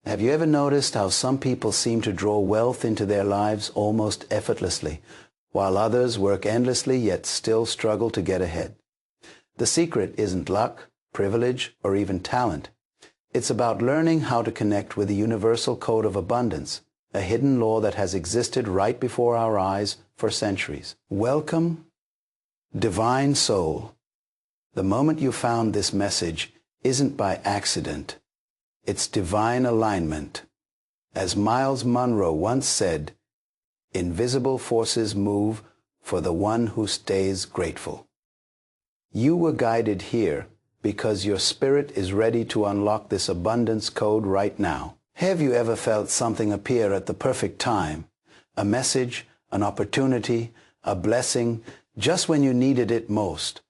Have you ever noticed how some people seem to draw wealth into their lives almost effortlessly, while others work endlessly yet still struggle to get ahead? The secret isn't luck, privilege, or even talent. It's about learning how to connect with the universal code of abundance, a hidden law that has existed right before our eyes for centuries. Welcome, divine soul. The moment you found this message isn't by accident. It's divine alignment. As Myles Munroe once said, invisible forces move for the one who stays grateful. You were guided here because your spirit is ready to unlock this abundance code right now. Have you ever felt something appear at the perfect time? A message, an opportunity, a blessing, just when you needed it most?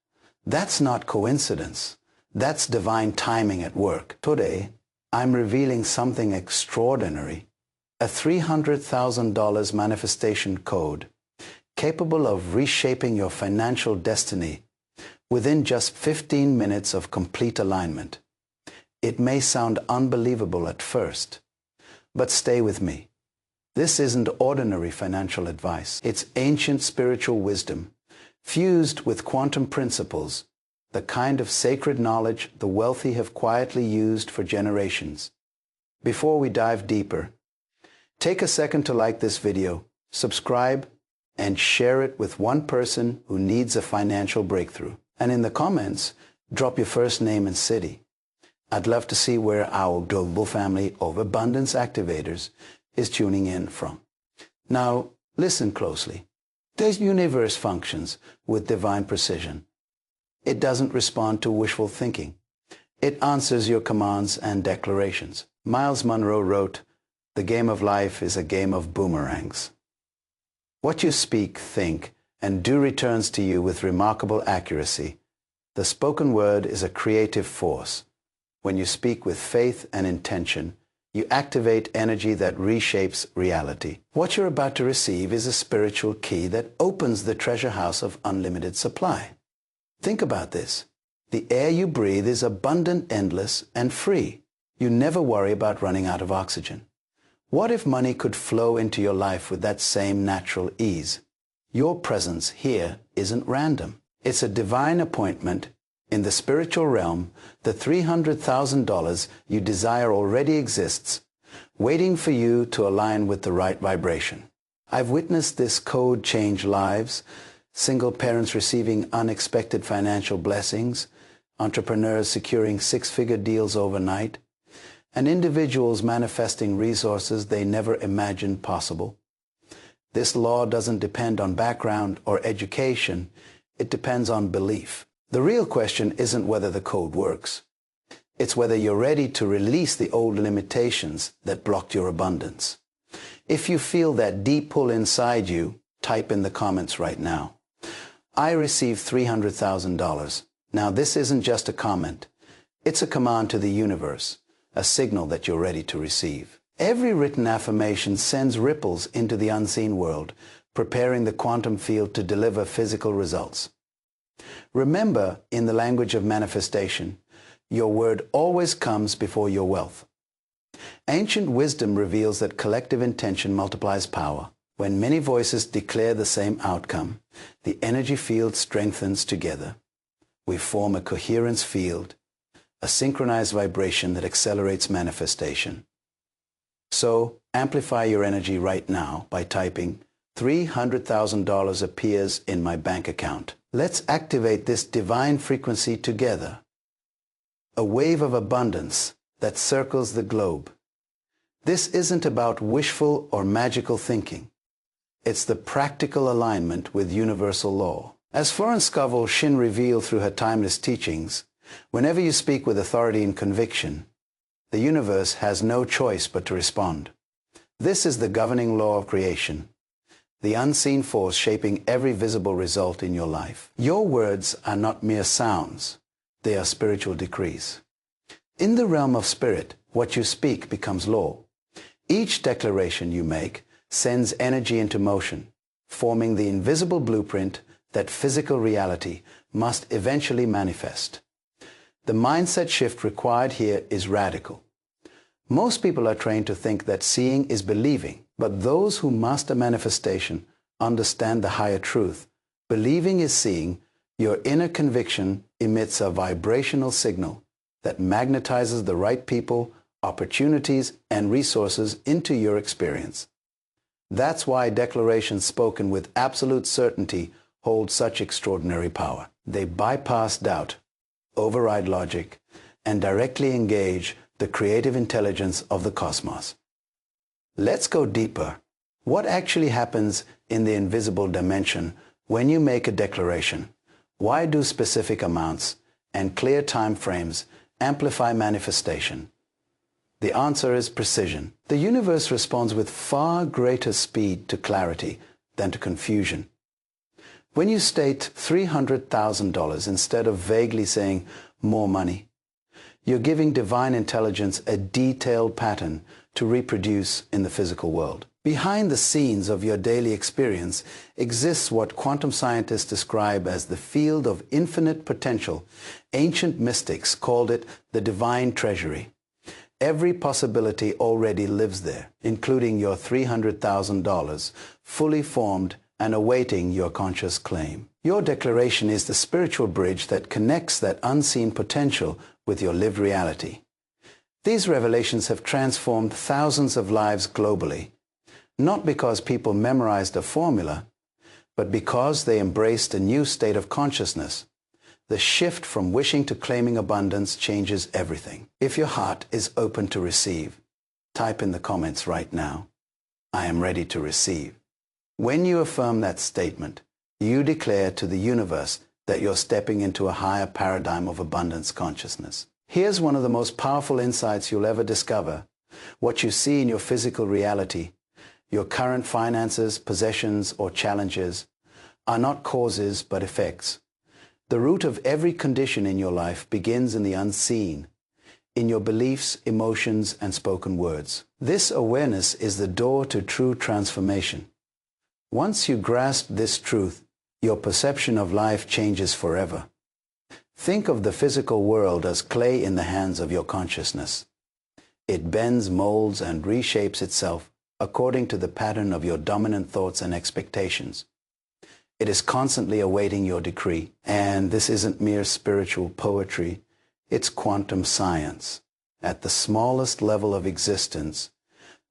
That's not coincidence. That's divine timing at work. Today, I'm revealing something extraordinary, a $300,000 manifestation code capable of reshaping your financial destiny within just 15 minutes of complete alignment. It may sound unbelievable at first, but stay with me. This isn't ordinary financial advice. It's ancient spiritual wisdom, fused with quantum principles, the kind of sacred knowledge the wealthy have quietly used for generations. Before we dive deeper, take a second to like this video, subscribe, and share it with one person who needs a financial breakthrough. And in the comments, drop your first name and city. I'd love to see where our global family of abundance activators is tuning in from. Now, listen closely. The universe functions with divine precision. It doesn't respond to wishful thinking. It answers your commands and declarations. Myles Munroe wrote, "The game of life is a game of boomerangs." What you speak, think, and do returns to you with remarkable accuracy. The spoken word is a creative force. When you speak with faith and intention, you activate energy that reshapes reality. What you're about to receive is a spiritual key that opens the treasure house of unlimited supply. Think about this. The air you breathe is abundant, endless, and free. You never worry about running out of oxygen. What if money could flow into your life with that same natural ease? Your presence here isn't random. It's a divine appointment. In the spiritual realm, the $300,000 you desire already exists, waiting for you to align with the right vibration. I've witnessed this code change lives, single parents receiving unexpected financial blessings, entrepreneurs securing six-figure deals overnight, and individuals manifesting resources they never imagined possible. This law doesn't depend on background or education. It depends on belief. The real question isn't whether the code works. It's whether you're ready to release the old limitations that blocked your abundance. If you feel that deep pull inside you, type in the comments right now. I received $300,000. Now this isn't just a comment. It's a command to the universe, a signal that you're ready to receive. Every written affirmation sends ripples into the unseen world, preparing the quantum field to deliver physical results. Remember, in the language of manifestation, your word always comes before your wealth. Ancient wisdom reveals that collective intention multiplies power. When many voices declare the same outcome, the energy field strengthens together. We form a coherence field, a synchronized vibration that accelerates manifestation. So, amplify your energy right now by typing, $300,000 appears in my bank account. Let's activate this divine frequency together. A wave of abundance that circles the globe. This isn't about wishful or magical thinking. It's the practical alignment with universal law. As Florence Scovel Shin revealed through her timeless teachings, whenever you speak with authority and conviction, the universe has no choice but to respond. This is the governing law of creation, the unseen force shaping every visible result in your life. Your words are not mere sounds. They are spiritual decrees. In the realm of spirit, what you speak becomes law. Each declaration you make sends energy into motion, forming the invisible blueprint that physical reality must eventually manifest. The mindset shift required here is radical. Most people are trained to think that seeing is believing, but those who master manifestation understand the higher truth. Believing is seeing. Your inner conviction emits a vibrational signal that magnetizes the right people, opportunities, and resources into your experience. That's why declarations spoken with absolute certainty hold such extraordinary power. They bypass doubt, override logic, and directly engage the creative intelligence of the cosmos. Let's go deeper. What actually happens in the invisible dimension when you make a declaration? Why do specific amounts and clear time frames amplify manifestation? The answer is precision. The universe responds with far greater speed to clarity than to confusion. When you state $300,000 instead of vaguely saying more money, you're giving divine intelligence a detailed pattern to reproduce in the physical world. Behind the scenes of your daily experience exists what quantum scientists describe as the field of infinite potential. Ancient mystics called it the divine treasury. Every possibility already lives there, including your $300,000, fully formed and awaiting your conscious claim. Your declaration is the spiritual bridge that connects that unseen potential with your lived reality. These revelations have transformed thousands of lives globally, not because people memorized a formula, but because they embraced a new state of consciousness. The shift from wishing to claiming abundance changes everything. If your heart is open to receive, type in the comments right now, "I am ready to receive." When you affirm that statement, you declare to the universe that you're stepping into a higher paradigm of abundance consciousness. Here's one of the most powerful insights you'll ever discover. What you see in your physical reality, your current finances, possessions, or challenges, are not causes but effects. The root of every condition in your life begins in the unseen, in your beliefs, emotions, and spoken words. This awareness is the door to true transformation. Once you grasp this truth, your perception of life changes forever. Think of the physical world as clay in the hands of your consciousness. It bends, molds, and reshapes itself according to the pattern of your dominant thoughts and expectations. It is constantly awaiting your decree. And this isn't mere spiritual poetry, it's quantum science. At the smallest level of existence,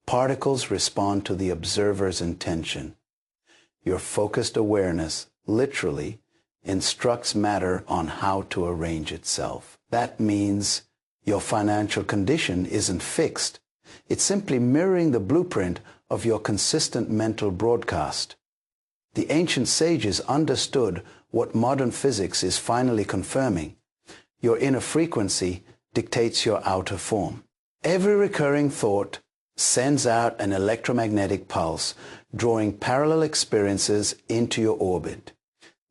particles respond to the observer's intention. Your focused awareness literally instructs matter on how to arrange itself. That means your financial condition isn't fixed. It's simply mirroring the blueprint of your consistent mental broadcast. The ancient sages understood what modern physics is finally confirming. Your inner frequency dictates your outer form. Every recurring thought sends out an electromagnetic pulse, drawing parallel experiences into your orbit.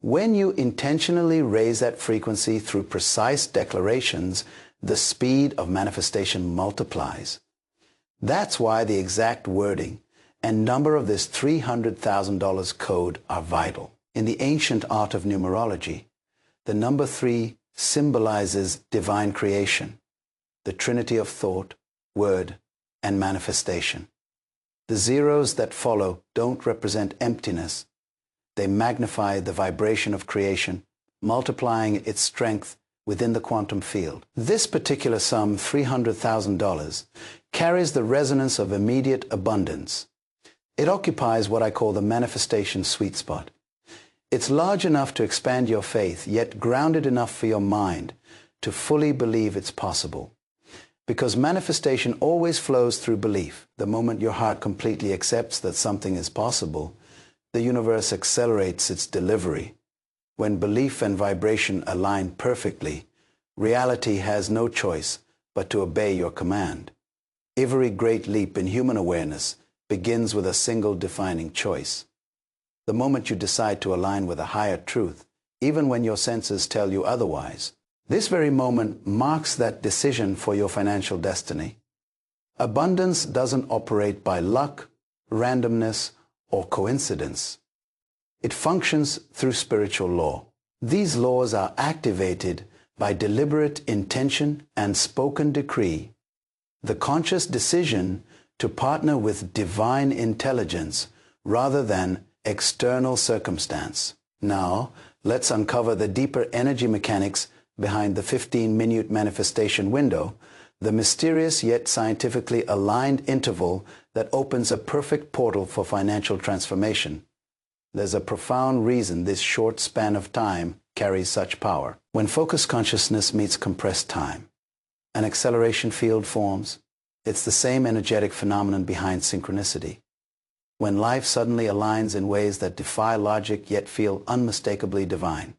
When you intentionally raise that frequency through precise declarations, the speed of manifestation multiplies. That's why the exact wording and number of this $300,000 code are vital. In the ancient art of numerology, the number 3 symbolizes divine creation, the trinity of thought, word, and manifestation. The zeros that follow don't represent emptiness. They magnify the vibration of creation, multiplying its strength within the quantum field. This particular sum, $300,000, carries the resonance of immediate abundance. It occupies what I call the manifestation sweet spot. It's large enough to expand your faith, yet grounded enough for your mind to fully believe it's possible. Because manifestation always flows through belief. The moment your heart completely accepts that something is possible, the universe accelerates its delivery. When belief and vibration align perfectly, reality has no choice but to obey your command. Every great leap in human awareness begins with a single defining choice. The moment you decide to align with a higher truth, even when your senses tell you otherwise, this very moment marks that decision for your financial destiny. Abundance doesn't operate by luck, randomness, or coincidence. It functions through spiritual law. These laws are activated by deliberate intention and spoken decree. the conscious decision to partner with divine intelligence rather than external circumstance. Now, let's uncover the deeper energy mechanics behind the 15-minute manifestation window, the mysterious yet scientifically aligned interval that opens a perfect portal for financial transformation. There's a profound reason this short span of time carries such power. When focused consciousness meets compressed time, an acceleration field forms. It's the same energetic phenomenon behind synchronicity. When life suddenly aligns in ways that defy logic yet feel unmistakably divine.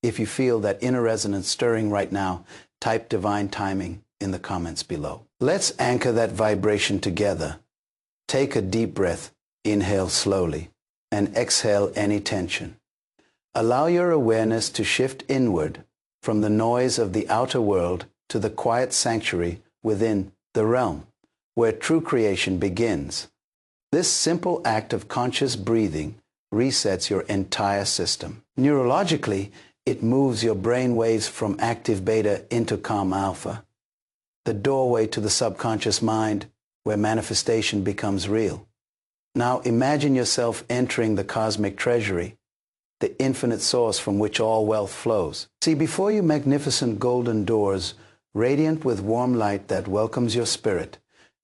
If you feel that inner resonance stirring right now, type divine timing in the comments below. Let's anchor that vibration together. Take a deep breath, inhale slowly, and exhale any tension. Allow your awareness to shift inward from the noise of the outer world to the quiet sanctuary within the realm where true creation begins. This simple act of conscious breathing resets your entire system. Neurologically, it moves your brain waves from active beta into calm alpha, the doorway to the subconscious mind where manifestation becomes real. Now imagine yourself entering the cosmic treasury, the infinite source from which all wealth flows. See before you magnificent golden doors, radiant with warm light that welcomes your spirit,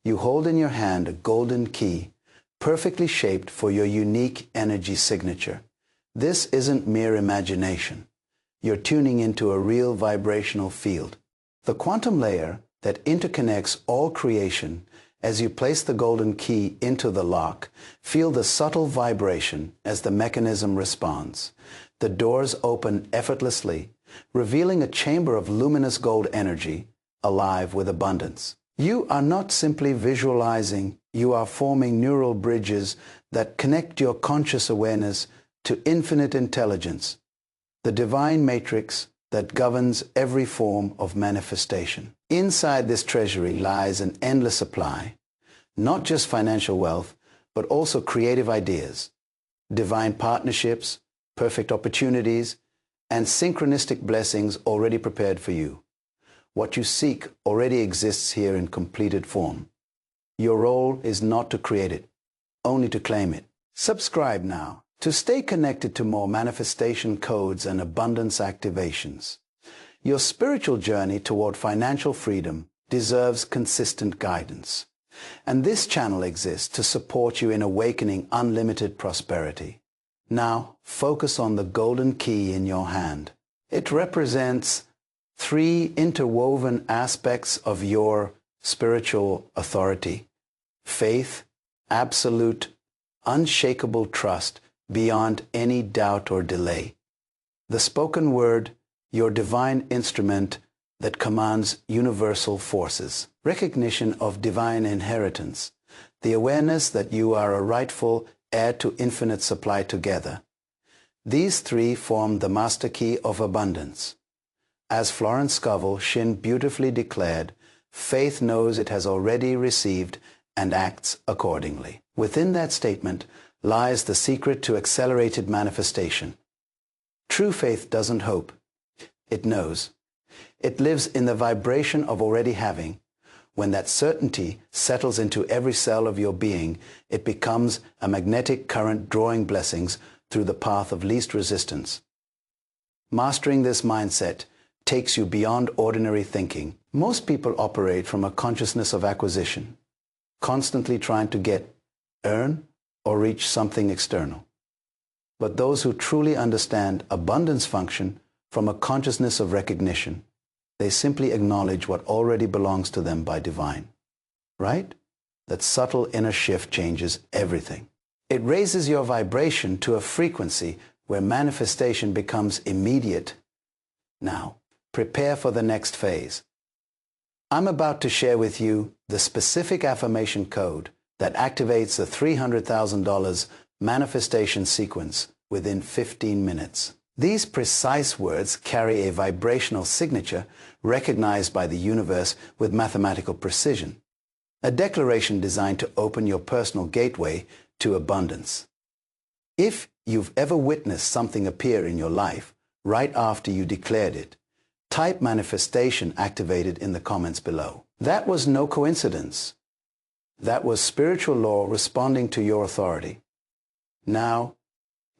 you hold in your hand a golden key, perfectly shaped for your unique energy signature. This isn't mere imagination. You're tuning into a real vibrational field. The quantum layer that interconnects all creation. As you place the golden key into the lock, feel the subtle vibration as the mechanism responds. The doors open effortlessly, revealing a chamber of luminous gold energy, alive with abundance. You are not simply visualizing, you are forming neural bridges that connect your conscious awareness to infinite intelligence, the divine matrix that governs every form of manifestation. Inside this treasury lies an endless supply, not just financial wealth, but also creative ideas, divine partnerships, perfect opportunities, and synchronistic blessings already prepared for you. What you seek already exists here in completed form. Your role is not to create it, only to claim it. Subscribe now to stay connected to more manifestation codes and abundance activations. Your spiritual journey toward financial freedom deserves consistent guidance. And this channel exists to support you in awakening unlimited prosperity. Now, focus on the golden key in your hand. It represents 3 interwoven aspects of your spiritual authority: faith, absolute, unshakable trust beyond any doubt or delay; the spoken word, your divine instrument that commands universal forces; recognition of divine inheritance, the awareness that you are a rightful heir to infinite supply together. These 3 form the master key of abundance. As Florence Scovel Shinn beautifully declared, faith knows it has already received and acts accordingly. Within that statement lies the secret to accelerated manifestation. True faith doesn't hope. It knows. It lives in the vibration of already having. When that certainty settles into every cell of your being, it becomes a magnetic current drawing blessings through the path of least resistance. Mastering this mindset takes you beyond ordinary thinking. Most people operate from a consciousness of acquisition, constantly trying to get, earn, or reach something external. But those who truly understand abundance function from a consciousness of recognition. They simply acknowledge what already belongs to them by divine. Right? That subtle inner shift changes everything. It raises your vibration to a frequency where manifestation becomes immediate. Now, prepare for the next phase. I'm about to share with you the specific affirmation code that activates the $300,000 manifestation sequence within 15 minutes. These precise words carry a vibrational signature recognized by the universe with mathematical precision, a declaration designed to open your personal gateway to abundance. If you've ever witnessed something appear in your life right after you declared it, type manifestation activated in the comments below. That was no coincidence. That was spiritual law responding to your authority. Now,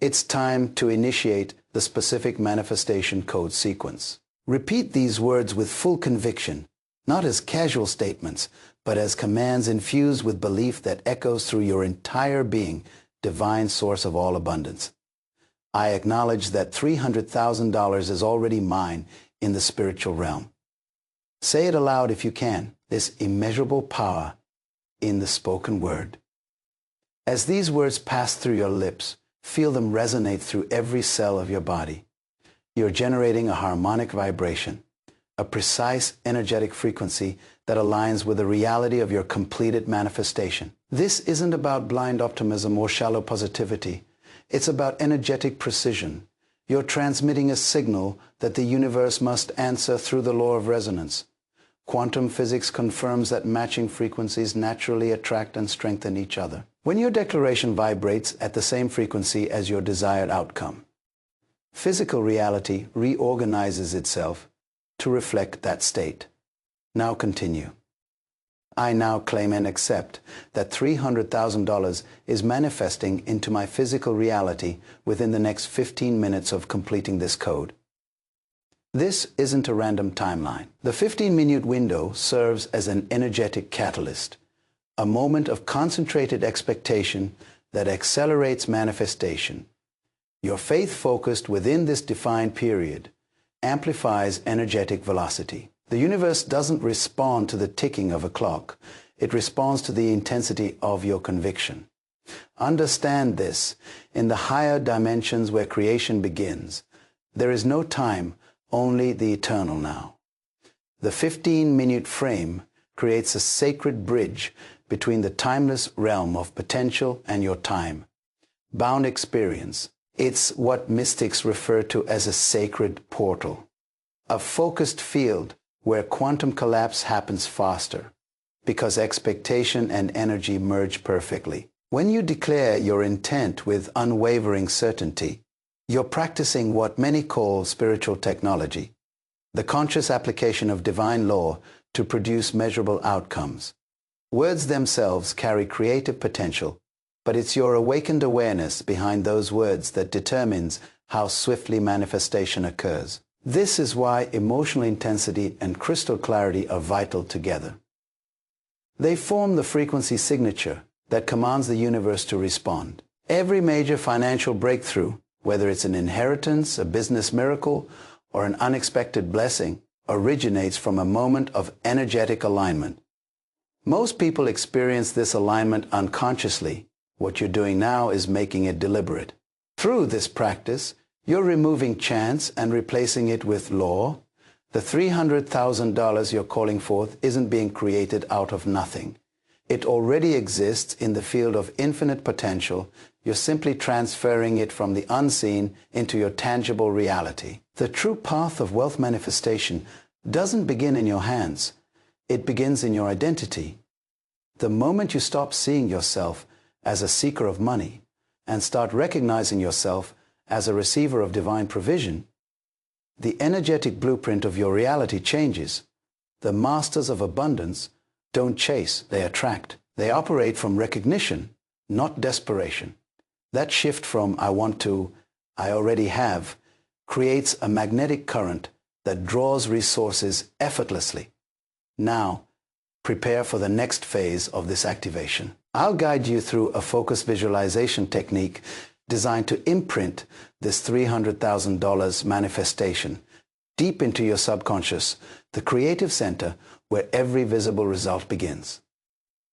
it's time to initiate the specific manifestation code sequence. Repeat these words with full conviction, not as casual statements, but as commands infused with belief that echoes through your entire being, divine source of all abundance. I acknowledge that $300,000 is already mine in the spiritual realm. Say it aloud if you can, this immeasurable power in the spoken word. As these words pass through your lips, feel them resonate through every cell of your body. You're generating a harmonic vibration, a precise energetic frequency that aligns with the reality of your completed manifestation. This isn't about blind optimism or shallow positivity. It's about energetic precision. You're transmitting a signal that the universe must answer through the law of resonance. Quantum physics confirms that matching frequencies naturally attract and strengthen each other. When your declaration vibrates at the same frequency as your desired outcome, physical reality reorganizes itself to reflect that state. Now continue. I now claim and accept that $300,000 is manifesting into my physical reality within the next 15 minutes of completing this code. This isn't a random timeline. The 15-minute window serves as an energetic catalyst, a moment of concentrated expectation that accelerates manifestation. Your faith focused within this defined period amplifies energetic velocity. The universe doesn't respond to the ticking of a clock. It responds to the intensity of your conviction. Understand this. In the higher dimensions where creation begins, there is no time, only the eternal now. The 15-minute frame creates a sacred bridge between the timeless realm of potential and your time-bound experience. It's what mystics refer to as a sacred portal, a focused field where quantum collapse happens faster, because expectation and energy merge perfectly. When you declare your intent with unwavering certainty, you're practicing what many call spiritual technology, the conscious application of divine law to produce measurable outcomes. Words themselves carry creative potential, but it's your awakened awareness behind those words that determines how swiftly manifestation occurs. This is why emotional intensity and crystal clarity are vital together. They form the frequency signature that commands the universe to respond. Every major financial breakthrough, whether it's an inheritance, a business miracle, or an unexpected blessing, originates from a moment of energetic alignment. Most people experience this alignment unconsciously. What you're doing now is making it deliberate. Through this practice, you're removing chance and replacing it with law. The $300,000 you're calling forth isn't being created out of nothing. It already exists in the field of infinite potential. You're simply transferring it from the unseen into your tangible reality. The true path of wealth manifestation doesn't begin in your hands. It begins in your identity. The moment you stop seeing yourself as a seeker of money and start recognizing yourself as a receiver of divine provision, the energetic blueprint of your reality changes. The masters of abundance don't chase, they attract. They operate from recognition, not desperation. That shift from I want to, I already have, creates a magnetic current that draws resources effortlessly. Now, prepare for the next phase of this activation. I'll guide you through a focused visualization technique designed to imprint this $300,000 manifestation deep into your subconscious, the creative center where every visible result begins.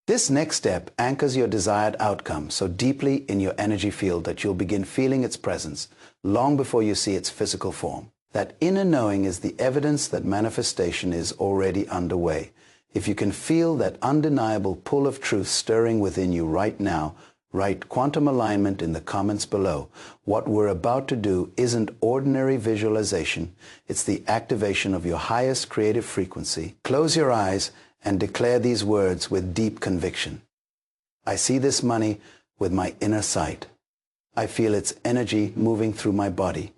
This next step anchors your desired outcome so deeply in your energy field that you'll begin feeling its presence long before you see its physical form. That inner knowing is the evidence that manifestation is already underway. If you can feel that undeniable pull of truth stirring within you right now, write quantum alignment in the comments below. What we're about to do isn't ordinary visualization. It's the activation of your highest creative frequency. Close your eyes and declare these words with deep conviction. I see this money with my inner sight. I feel its energy moving through my body.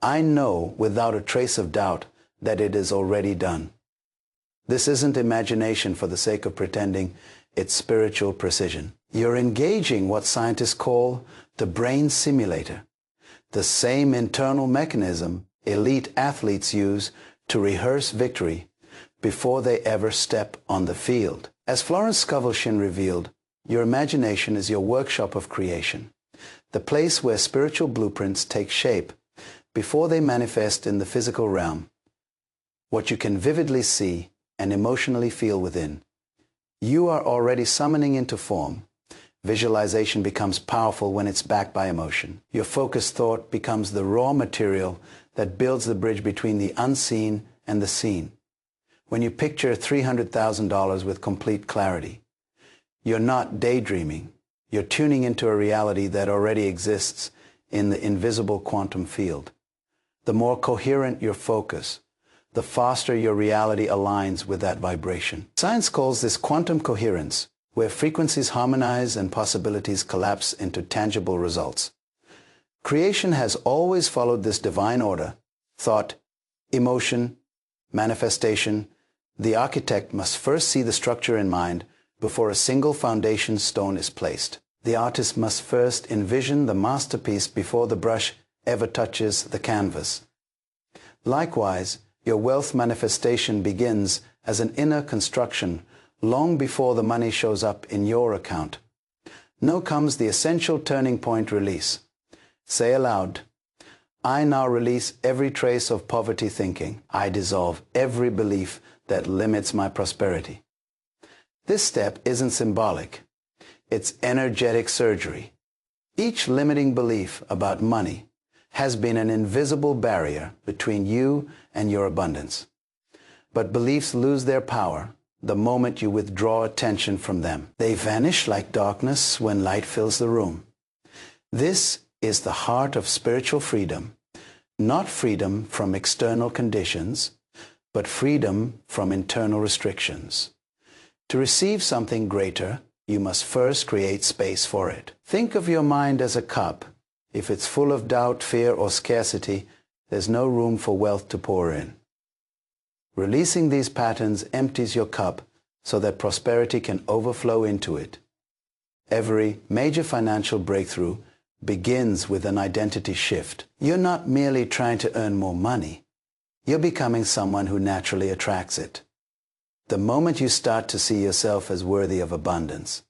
I know without a trace of doubt that it is already done. This isn't imagination for the sake of pretending, it's spiritual precision. You're engaging what scientists call the brain simulator, the same internal mechanism elite athletes use to rehearse victory before they ever step on the field. As Florence Scovel-Shinn revealed, your imagination is your workshop of creation, the place where spiritual blueprints take shape before they manifest in the physical realm. What you can vividly see and emotionally feel within, you are already summoning into form. Visualization becomes powerful when it's backed by emotion. Your focused thought becomes the raw material that builds the bridge between the unseen and the seen. When you picture $300,000 with complete clarity, you're not daydreaming. You're tuning into a reality that already exists in the invisible quantum field. The more coherent your focus, the faster your reality aligns with that vibration. Science calls this quantum coherence, where frequencies harmonize and possibilities collapse into tangible results. Creation has always followed this divine order: thought, emotion, manifestation. The architect must first see the structure in mind before a single foundation stone is placed. The artist must first envision the masterpiece before the brush ever touches the canvas. Likewise, your wealth manifestation begins as an inner construction long before the money shows up in your account. Now comes the essential turning point release. Say aloud, I now release every trace of poverty thinking. I dissolve every belief that limits my prosperity. This step isn't symbolic. It's energetic surgery. Each limiting belief about money has been an invisible barrier between you and your abundance. But beliefs lose their power the moment you withdraw attention from them. They vanish like darkness when light fills the room. This is the heart of spiritual freedom, not freedom from external conditions, but freedom from internal restrictions. To receive something greater, you must first create space for it. Think of your mind as a cup. If it's full of doubt, fear, or scarcity, there's no room for wealth to pour in. Releasing these patterns empties your cup so that prosperity can overflow into it. Every major financial breakthrough begins with an identity shift. You're not merely trying to earn more money. You're becoming someone who naturally attracts it. The moment you start to see yourself as worthy of abundance,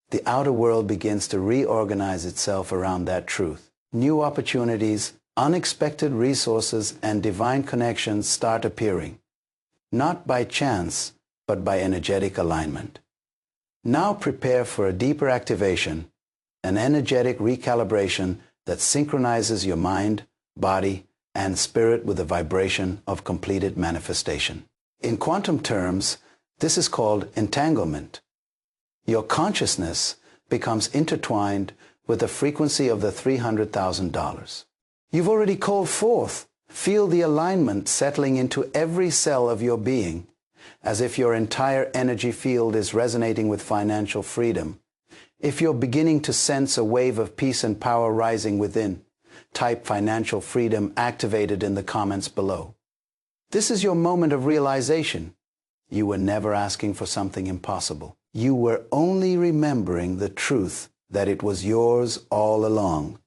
the outer world begins to reorganize itself around that truth. New opportunities, unexpected resources, and divine connections start appearing, not by chance, but by energetic alignment. Now prepare for a deeper activation, an energetic recalibration that synchronizes your mind, body, and spirit with the vibration of completed manifestation. In quantum terms, this is called entanglement. Your consciousness becomes intertwined with the frequency of the $300,000. You've already called forth. Feel the alignment settling into every cell of your being, as if your entire energy field is resonating with financial freedom. If you're beginning to sense a wave of peace and power rising within, type financial freedom activated in the comments below. This is your moment of realization. You were never asking for something impossible. You were only remembering the truth that it was yours all along.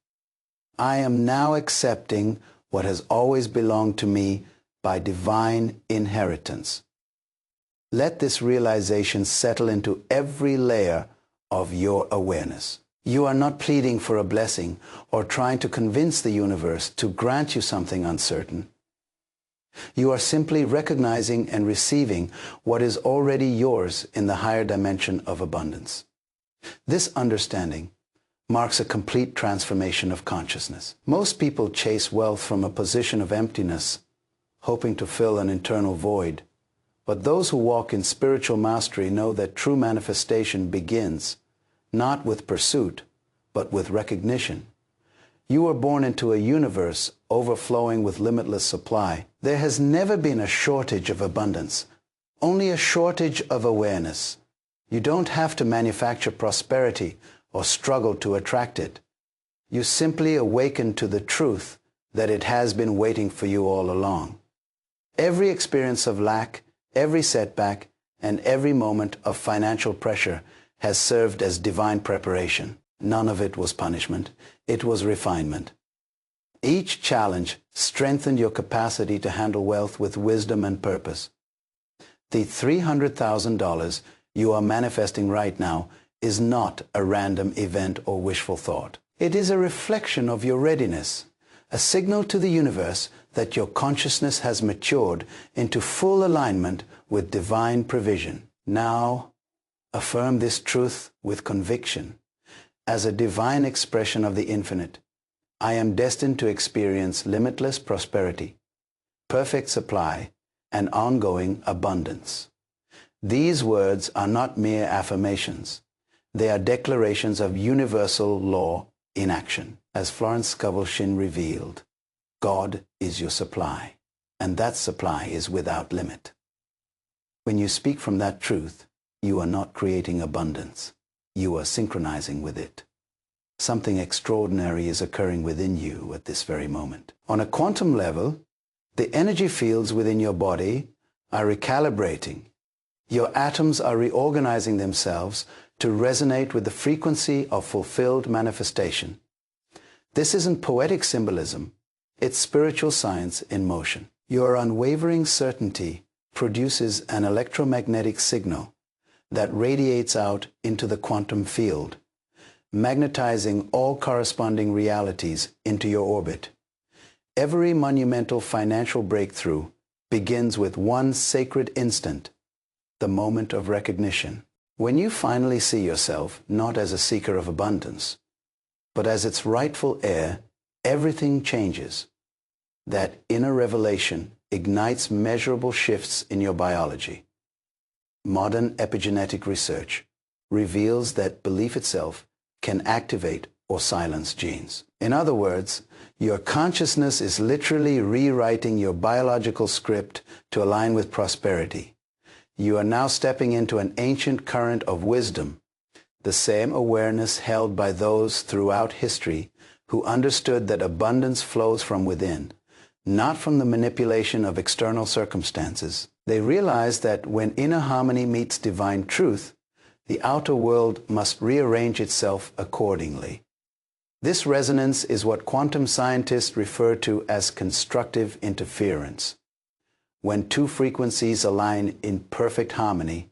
I am now accepting what has always belonged to me by divine inheritance. Let this realization settle into every layer of your awareness. You are not pleading for a blessing or trying to convince the universe to grant you something uncertain. You are simply recognizing and receiving what is already yours in the higher dimension of abundance. This understanding marks a complete transformation of consciousness. Most people chase wealth from a position of emptiness, hoping to fill an internal void. But those who walk in spiritual mastery know that true manifestation begins not with pursuit, but with recognition. You were born into a universe overflowing with limitless supply. There has never been a shortage of abundance, only a shortage of awareness. You don't have to manufacture prosperity or struggle to attract it. You simply awaken to the truth that it has been waiting for you all along. Every experience of lack Every setback and every moment of financial pressure has served as divine preparation. None of it was punishment. It was refinement. Each challenge strengthened your capacity to handle wealth with wisdom and purpose. The $300,000 you are manifesting right now is not a random event or wishful thought. It is a reflection of your readiness, a signal to the universe that your consciousness has matured into full alignment with divine provision. Now, affirm this truth with conviction. As a divine expression of the infinite, I am destined to experience limitless prosperity, perfect supply, and ongoing abundance. These words are not mere affirmations. They are declarations of universal law in action. As Florence Scovel Shinn revealed, God is your supply, and that supply is without limit. When you speak from that truth, you are not creating abundance. You are synchronizing with it. Something extraordinary is occurring within you at this very moment. On a quantum level, the energy fields within your body are recalibrating. Your atoms are reorganizing themselves to resonate with the frequency of fulfilled manifestation. This isn't poetic symbolism, it's spiritual science in motion. Your unwavering certainty produces an electromagnetic signal that radiates out into the quantum field, magnetizing all corresponding realities into your orbit. Every monumental financial breakthrough begins with one sacred instant, the moment of recognition. When you finally see yourself not as a seeker of abundance, but as its rightful heir, everything changes. That inner revelation ignites measurable shifts in your biology. Modern epigenetic research reveals that belief itself can activate or silence genes. In other words, your consciousness is literally rewriting your biological script to align with prosperity. You are now stepping into an ancient current of wisdom, the same awareness held by those throughout history who understood that abundance flows from within, not from the manipulation of external circumstances. They realized that when inner harmony meets divine truth, the outer world must rearrange itself accordingly. This resonance is what quantum scientists refer to as constructive interference. When two frequencies align in perfect harmony,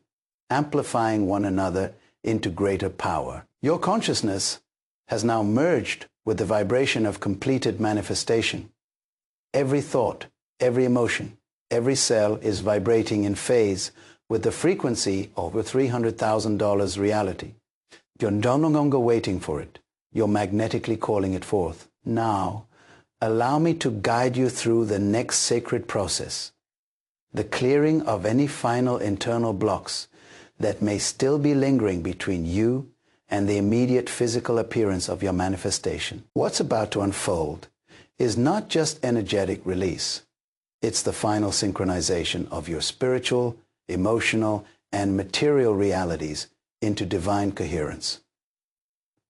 amplifying one another into greater power. Your consciousness has now merged with the vibration of completed manifestation. Every thought, every emotion, every cell is vibrating in phase with the frequency of a $300,000 reality. You're no longer waiting for it. You're magnetically calling it forth. Now, allow me to guide you through the next sacred process, the clearing of any final internal blocks that may still be lingering between you and the immediate physical appearance of your manifestation. What's about to unfold is not just energetic release. It's the final synchronization of your spiritual, emotional, and material realities into divine coherence.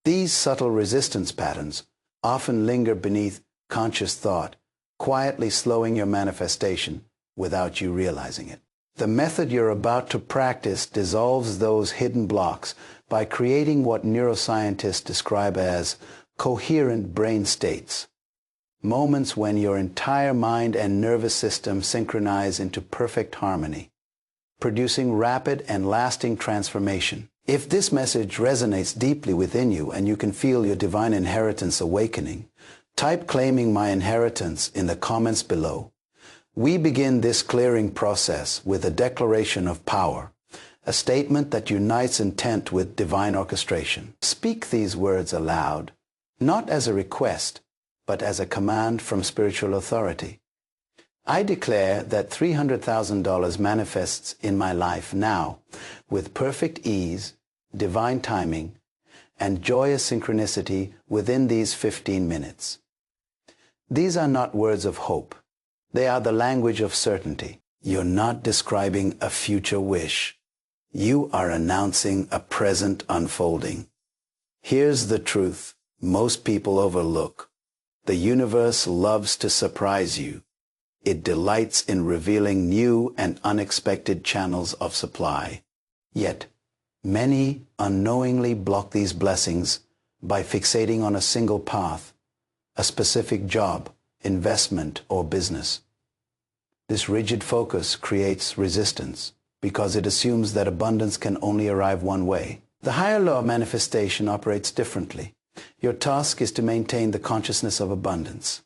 These subtle resistance patterns often linger beneath conscious thought, quietly slowing your manifestation without you realizing it. The method you're about to practice dissolves those hidden blocks by creating what neuroscientists describe as coherent brain states, moments when your entire mind and nervous system synchronize into perfect harmony, producing rapid and lasting transformation. If this message resonates deeply within you and you can feel your divine inheritance awakening, type "claiming my inheritance" in the comments below. We begin this clearing process with a declaration of power, a statement that unites intent with divine orchestration. Speak these words aloud, not as a request, but as a command from spiritual authority. I declare that $300,000 manifests in my life now with perfect ease, divine timing, and joyous synchronicity within these 15 minutes. These are not words of hope. They are the language of certainty. You're not describing a future wish. You are announcing a present unfolding. Here's the truth most people overlook. The universe loves to surprise you. It delights in revealing new and unexpected channels of supply. Yet, many unknowingly block these blessings by fixating on a single path, a specific job, investment, or business. This rigid focus creates resistance because it assumes that abundance can only arrive one way. The higher law of manifestation operates differently. Your task is to maintain the consciousness of abundance,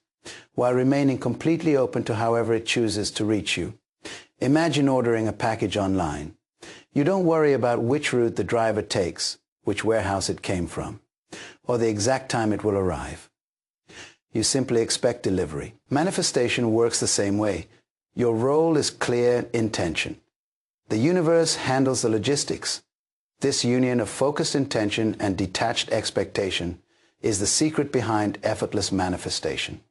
while remaining completely open to however it chooses to reach you. Imagine ordering a package online. You don't worry about which route the driver takes, which warehouse it came from, or the exact time it will arrive. You simply expect delivery. Manifestation works the same way. Your role is clear intention. The universe handles the logistics. This union of focused intention and detached expectation is the secret behind effortless manifestation.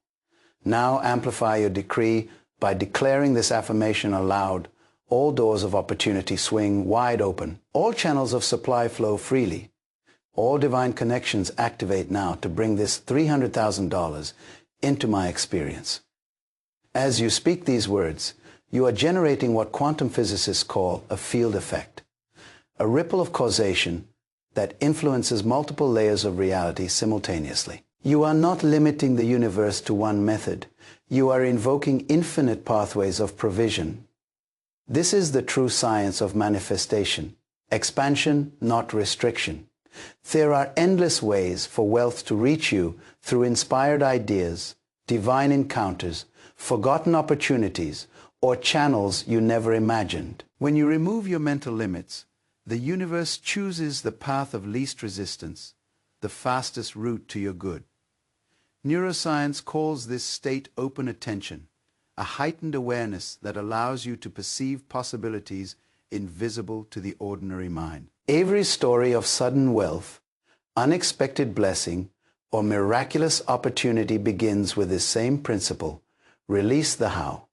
Now amplify your decree by declaring this affirmation aloud. All doors of opportunity swing wide open. All channels of supply flow freely. All divine connections activate now to bring this $300,000 into my experience. As you speak these words, you are generating what quantum physicists call a field effect, a ripple of causation that influences multiple layers of reality simultaneously. You are not limiting the universe to one method. You are invoking infinite pathways of provision. This is the true science of manifestation, expansion, not restriction. There are endless ways for wealth to reach you through inspired ideas, divine encounters, forgotten opportunities, or channels you never imagined. When you remove your mental limits, the universe chooses the path of least resistance, the fastest route to your good. Neuroscience calls this state open attention, a heightened awareness that allows you to perceive possibilities invisible to the ordinary mind. Every story of sudden wealth, unexpected blessing, or miraculous opportunity begins with this same principle: release the how.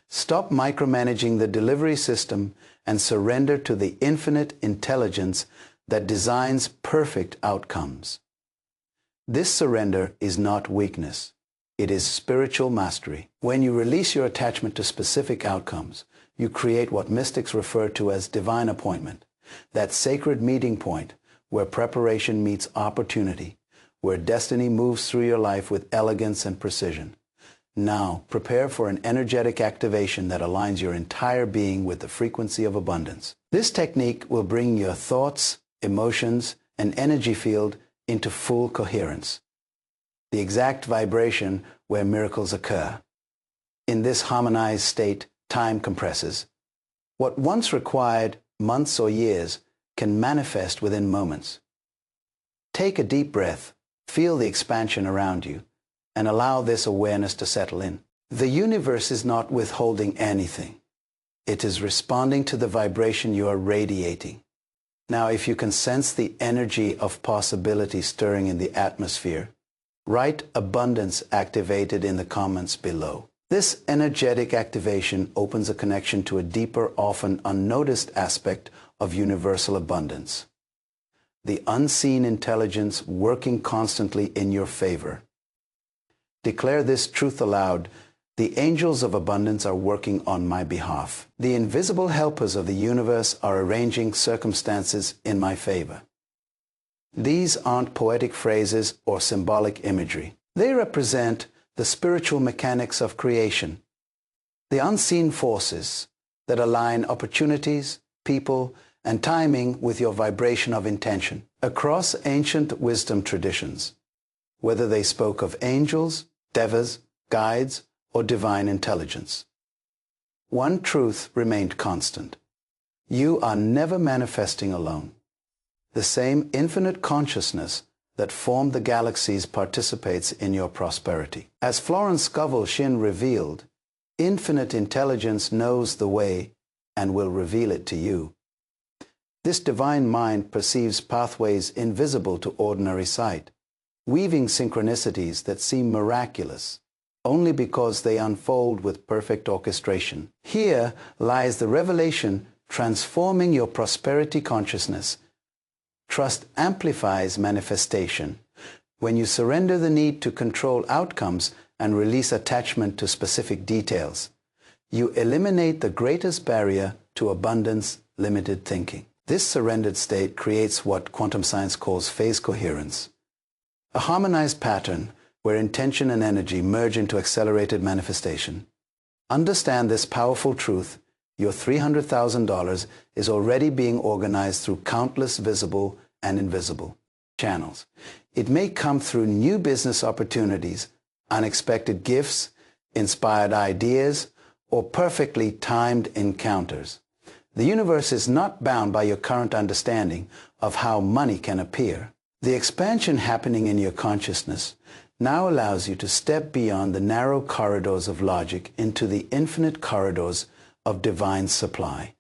Stop micromanaging the delivery system and surrender to the infinite intelligence that designs perfect outcomes. This surrender is not weakness. It is spiritual mastery. When you release your attachment to specific outcomes, you create what mystics refer to as divine appointment, that sacred meeting point where preparation meets opportunity, where destiny moves through your life with elegance and precision. Now, prepare for an energetic activation that aligns your entire being with the frequency of abundance. This technique will bring your thoughts, emotions, and energy field into full coherence, the exact vibration where miracles occur. In this harmonized state, time compresses. What once required months or years can manifest within moments. Take a deep breath, feel the expansion around you, and allow this awareness to settle in. The universe is not withholding anything. It is responding to the vibration you are radiating. Now, if you can sense the energy of possibility stirring in the atmosphere, write abundance activated in the comments below. This energetic activation opens a connection to a deeper, often unnoticed aspect of universal abundance. The unseen intelligence working constantly in your favor. Declare this truth aloud: the angels of abundance are working on my behalf. The invisible helpers of the universe are arranging circumstances in my favor. These aren't poetic phrases or symbolic imagery. They represent the spiritual mechanics of creation, the unseen forces that align opportunities, people, and timing with your vibration of intention. Across ancient wisdom traditions, whether they spoke of angels, devas, guides, or divine intelligence, one truth remained constant: you are never manifesting alone. The same infinite consciousness that formed the galaxies participates in your prosperity. As Florence Scovel Shinn revealed, infinite intelligence knows the way and will reveal it to you. This divine mind perceives pathways invisible to ordinary sight, weaving synchronicities that seem miraculous only because they unfold with perfect orchestration. Here lies the revelation transforming your prosperity consciousness. Trust amplifies manifestation. When you surrender the need to control outcomes and release attachment to specific details. You eliminate the greatest barrier to abundance, limited thinking. This surrendered state creates what quantum science calls phase coherence, a harmonized pattern where intention and energy merge into accelerated manifestation. Understand this powerful truth. Your $300,000 is already being organized through countless visible and invisible channels. It may come through new business opportunities, unexpected gifts, inspired ideas, or perfectly timed encounters. The universe is not bound by your current understanding of how money can appear. The expansion happening in your consciousness now allows you to step beyond the narrow corridors of logic into the infinite corridors of divine supply.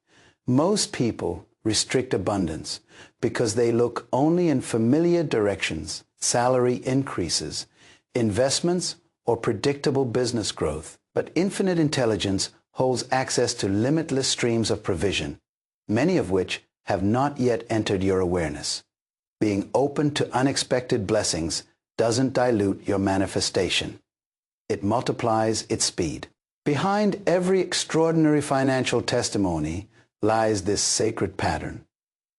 Most people restrict abundance because they look only in familiar directions, salary increases, investments, or predictable business growth. But infinite intelligence holds access to limitless streams of provision, many of which have not yet entered your awareness. Being open to unexpected blessings doesn't dilute your manifestation. It multiplies its speed. Behind every extraordinary financial testimony lies this sacred pattern.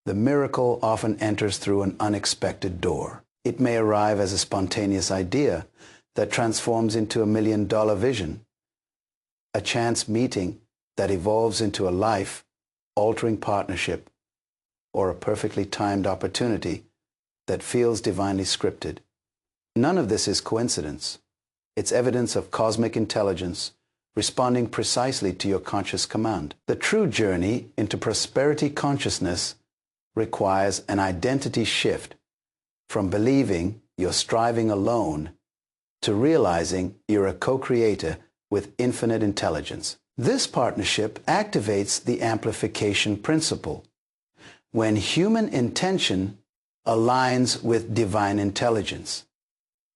The miracle often enters through an unexpected door. It may arrive as a spontaneous idea that transforms into $1 million vision, a chance meeting that evolves into a life-altering partnership, or a perfectly timed opportunity that feels divinely scripted. None of this is coincidence. It's evidence of cosmic intelligence responding precisely to your conscious command. The true journey into prosperity consciousness requires an identity shift from believing you're striving alone to realizing you're a co-creator with infinite intelligence. This partnership activates the amplification principle. When human intention aligns with divine intelligence,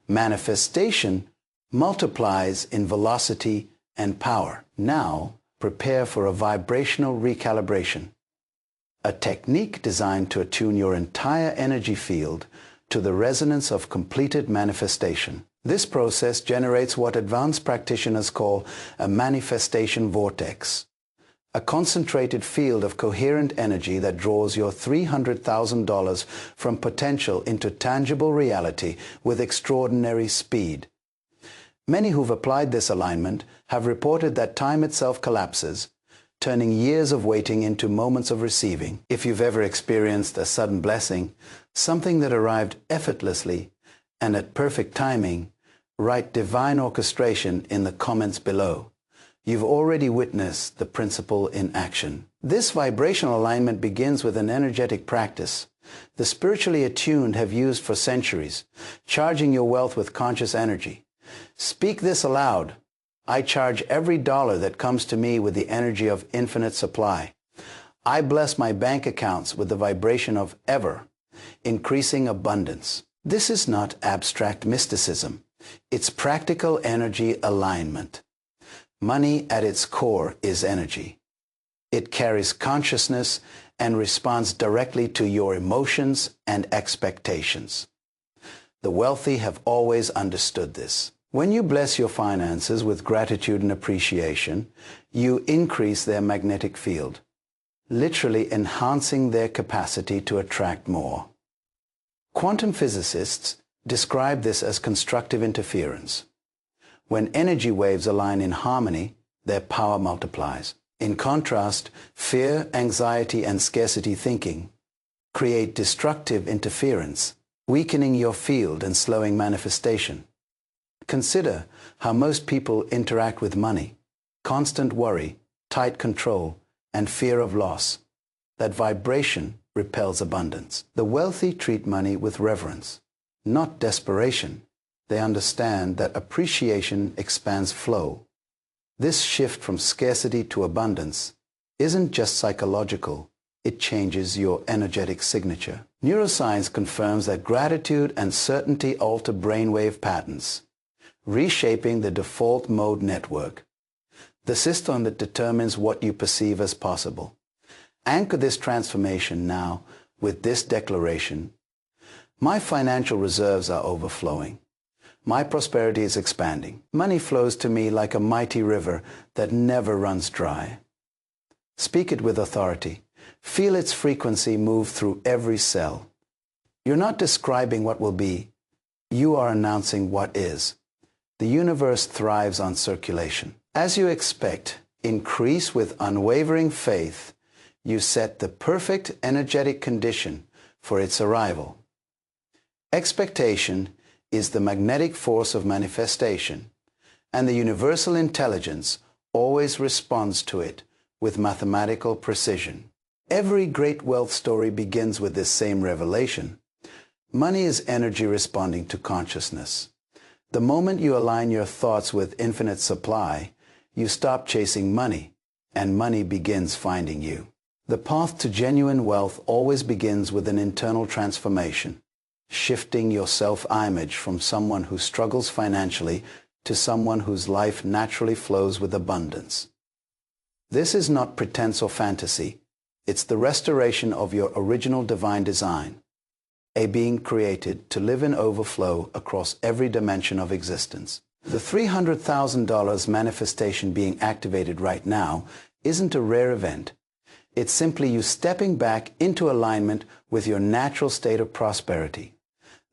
manifestation multiplies in velocity and power. Now, prepare for a vibrational recalibration, a technique designed to attune your entire energy field to the resonance of completed manifestation. This process generates what advanced practitioners call a manifestation vortex, a concentrated field of coherent energy that draws your $300,000 from potential into tangible reality with extraordinary speed. Many who've applied this alignment have reported that time itself collapses, turning years of waiting into moments of receiving. If you've ever experienced a sudden blessing, something that arrived effortlessly and at perfect timing, write divine orchestration in the comments below. You've already witnessed the principle in action. This vibrational alignment begins with an energetic practice the spiritually attuned have used for centuries, charging your wealth with conscious energy. Speak this aloud. I charge every dollar that comes to me with the energy of infinite supply. I bless my bank accounts with the vibration of ever increasing abundance. This is not abstract mysticism. It's practical energy alignment. Money at its core is energy. It carries consciousness and responds directly to your emotions and expectations. The wealthy have always understood this. When you bless your finances with gratitude and appreciation, you increase their magnetic field, literally enhancing their capacity to attract more. Quantum physicists describe this as constructive interference. When energy waves align in harmony, their power multiplies. In contrast, fear, anxiety, and scarcity thinking create destructive interference, weakening your field and slowing manifestation. Consider how most people interact with money: constant worry, tight control, and fear of loss. That vibration repels abundance. The wealthy treat money with reverence, not desperation. They understand that appreciation expands flow. This shift from scarcity to abundance isn't just psychological, it changes your energetic signature. Neuroscience confirms that gratitude and certainty alter brainwave patterns, reshaping the default mode network, the system that determines what you perceive as possible. Anchor this transformation now with this declaration: my financial reserves are overflowing. My prosperity is expanding. Money flows to me like a mighty river that never runs dry. Speak it with authority. Feel its frequency move through every cell. You're not describing what will be. You are announcing what is. The universe thrives on circulation. As you expect, increase with unwavering faith. You set the perfect energetic condition for its arrival. Expectation is the magnetic force of manifestation, and the universal intelligence always responds to it with mathematical precision. Every great wealth story begins with this same revelation. Money is energy responding to consciousness. The moment you align your thoughts with infinite supply, you stop chasing money, and money begins finding you. The path to genuine wealth always begins with an internal transformation, shifting your self-image from someone who struggles financially to someone whose life naturally flows with abundance. This is not pretense or fantasy. It's the restoration of your original divine design, a being created to live in overflow across every dimension of existence. The $300,000 manifestation being activated right now isn't a rare event. It's simply you stepping back into alignment with your natural state of prosperity.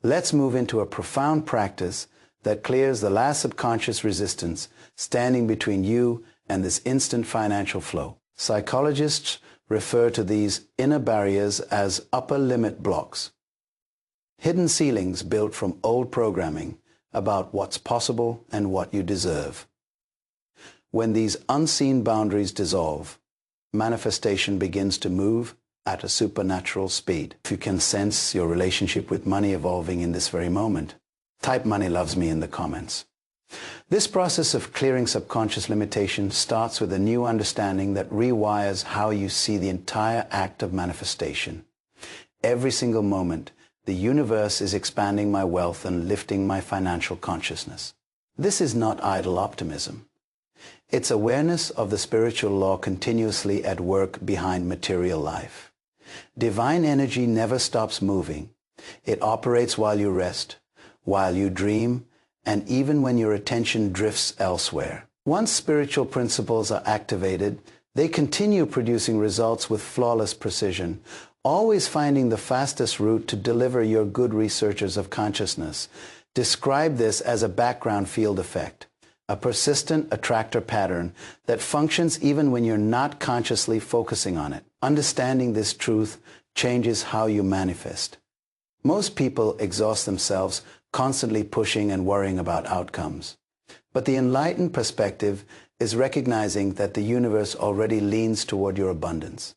Let's move into a profound practice that clears the last subconscious resistance standing between you and this instant financial flow. Psychologists refer to these inner barriers as upper limit blocks, hidden ceilings built from old programming about what's possible and what you deserve. When these unseen boundaries dissolve, manifestation begins to move at a supernatural speed. If you can sense your relationship with money evolving in this very moment, type "money loves me" in the comments. This process of clearing subconscious limitation starts with a new understanding that rewires how you see the entire act of manifestation. Every single moment, the universe is expanding my wealth and lifting my financial consciousness. This is not idle optimism. It's awareness of the spiritual law continuously at work behind material life. Divine energy never stops moving. It operates while you rest, while you dream, and even when your attention drifts elsewhere. Once spiritual principles are activated, they continue producing results with flawless precision, always finding the fastest route to deliver your good researchers of consciousness. Describe this as a background field effect, a persistent attractor pattern that functions even when you're not consciously focusing on it. Understanding this truth changes how you manifest. Most people exhaust themselves constantly pushing and worrying about outcomes. But the enlightened perspective is recognizing that the universe already leans toward your abundance.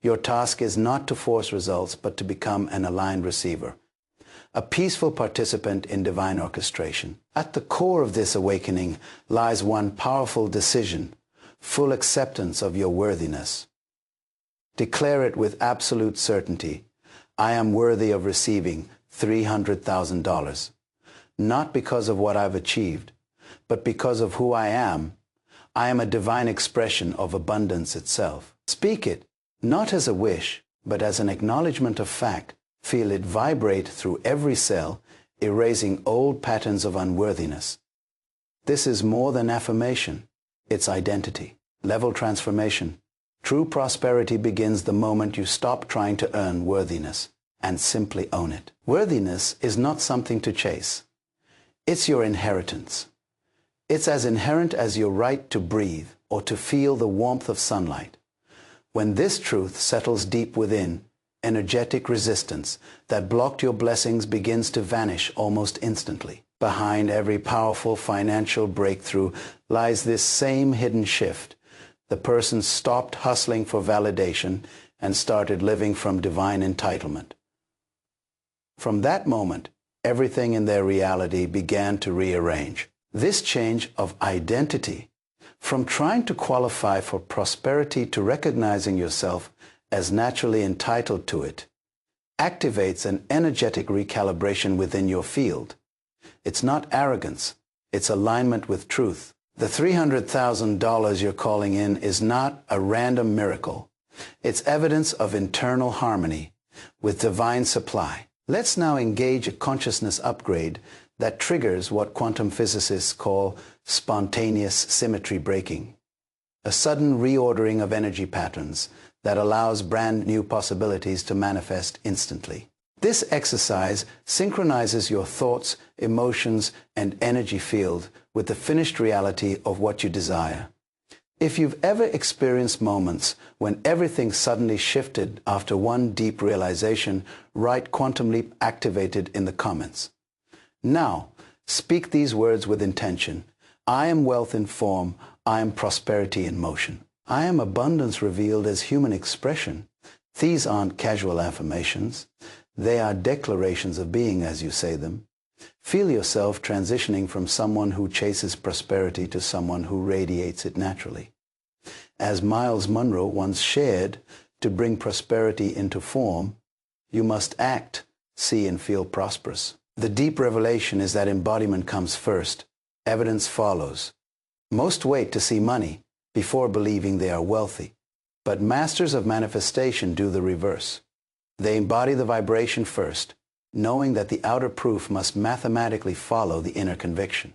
Your task is not to force results, but to become an aligned receiver, a peaceful participant in divine orchestration. At the core of this awakening lies one powerful decision, full acceptance of your worthiness. Declare it with absolute certainty. I am worthy of receiving $300,000, not because of what I've achieved, but because of who I am. I am a divine expression of abundance itself. Speak it, not as a wish, but as an acknowledgement of fact. Feel it vibrate through every cell, erasing old patterns of unworthiness. This is more than affirmation. It's identity. Level transformation. True prosperity begins the moment you stop trying to earn worthiness and simply own it. Worthiness is not something to chase. It's your inheritance. It's as inherent as your right to breathe or to feel the warmth of sunlight. When this truth settles deep within, energetic resistance that blocked your blessings begins to vanish almost instantly. Behind every powerful financial breakthrough lies this same hidden shift. The person stopped hustling for validation and started living from divine entitlement. From that moment, everything in their reality began to rearrange. This change of identity, from trying to qualify for prosperity to recognizing yourself as naturally entitled to it, activates an energetic recalibration within your field. It's not arrogance, it's alignment with truth. The $300,000 you're calling in is not a random miracle. It's evidence of internal harmony with divine supply. Let's now engage a consciousness upgrade that triggers what quantum physicists call spontaneous symmetry breaking, a sudden reordering of energy patterns that allows brand new possibilities to manifest instantly. This exercise synchronizes your thoughts, emotions, and energy field with the finished reality of what you desire. If you've ever experienced moments when everything suddenly shifted after one deep realization, write Quantum Leap Activated in the comments. Now, speak these words with intention. I am wealth in form. I am prosperity in motion. I am abundance revealed as human expression. These aren't casual affirmations. They are declarations of being as you say them. Feel yourself transitioning from someone who chases prosperity to someone who radiates it naturally. As Myles Munroe once shared, to bring prosperity into form, you must act, see, and feel prosperous. The deep revelation is that embodiment comes first. Evidence follows. Most wait to see money before believing they are wealthy, but masters of manifestation do the reverse. They embody the vibration first, knowing that the outer proof must mathematically follow the inner conviction.